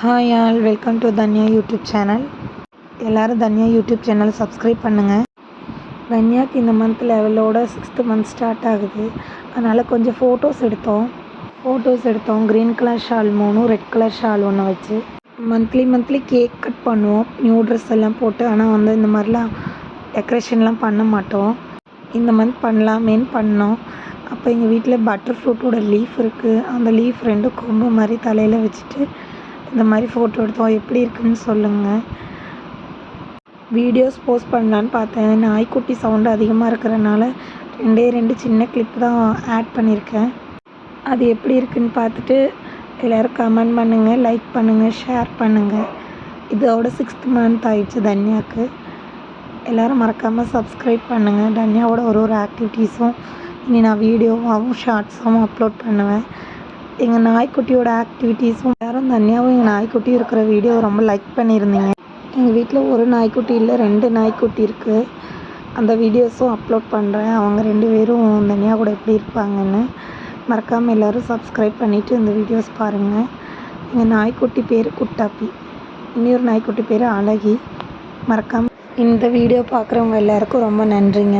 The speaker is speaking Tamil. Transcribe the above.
Hi all, welcome to Dhanya YouTube channel. எல்லோரும் தன்யா யூடியூப் சேனலை சப்ஸ்கிரைப் பண்ணுங்கள். தன்யாவுக்கு இந்த மந்த் லெவலோட 6th மந்த் ஸ்டார்ட் ஆகுது. அதனால் கொஞ்சம் ஃபோட்டோஸ் எடுத்தோம். Green colour shawl 3, red colour shawl 1 வச்சு மந்த்லி கேக் கட் பண்ணுவோம், நியூ ட்ரெஸ் எல்லாம் போட்டு. ஆனால் இந்த மாதிரிலாம் டெக்கரேஷன்லாம் பண்ண மாட்டோம். இந்த மந்த் பண்ணலாமேன்னு பண்ணோம். அப்போ எங்கள் வீட்டில் பட்டர் ஃப்ரூட்டோட லீஃப் இருக்குது. அந்த லீஃப் 2 கொம்பு மாதிரி தலையில் வச்சுட்டு இந்த மாதிரி ஃபோட்டோ எடுத்தோம். எப்படி இருக்குன்னு சொல்லுங்கள். வீடியோஸ் போஸ்ட் பண்ணலான்னு பார்த்தேன். நாய்க்குட்டி சவுண்டு அதிகமாக இருக்கிறனால 2 சின்ன கிளிப் தான் ஆட் பண்ணியிருக்கேன். அது எப்படி இருக்குன்னு பார்த்துட்டு எல்லோரும் கமெண்ட் பண்ணுங்கள், லைக் பண்ணுங்கள், ஷேர் பண்ணுங்கள். இதோட 6th மந்த் ஆயிடுச்சு தன்யாவுக்கு. எல்லோரும் மறக்காமல் சப்ஸ்கிரைப் பண்ணுங்கள். தன்யாவோட ஒரு ஆக்டிவிட்டீஸும் இனி நான் வீடியோவாகவும் ஷார்ட்ஸாகவும் அப்லோட் பண்ணுவேன். எங்கள் நாய்க்குட்டியோட ஆக்டிவிட்டீஸும் எல்லோரும் தன்யாவும் எங்கள் நாய்க்குட்டியும் இருக்கிற வீடியோ ரொம்ப லைக் பண்ணியிருந்தீங்க. எங்கள் வீட்டில் ஒரு நாய்க்குட்டி இல்லை, 2 நாய்க்குட்டி இருக்குது. அந்த வீடியோஸும் அப்லோட் பண்ணுறேன். அவங்க 2 பேரும் தன்யா கூட எப்படி இருப்பாங்கன்னு. மறக்காமல் எல்லோரும் சப்ஸ்கிரைப் பண்ணிவிட்டு இந்த வீடியோஸ் பாருங்கள். எங்கள் நாய்க்குட்டி பேர் குட்டாப்பி, இன்னொரு நாய்க்குட்டி பேர் அழகி. மறக்காமல் இந்த வீடியோ பார்க்குறவங்க எல்லாருக்கும் ரொம்ப நன்றிங்க.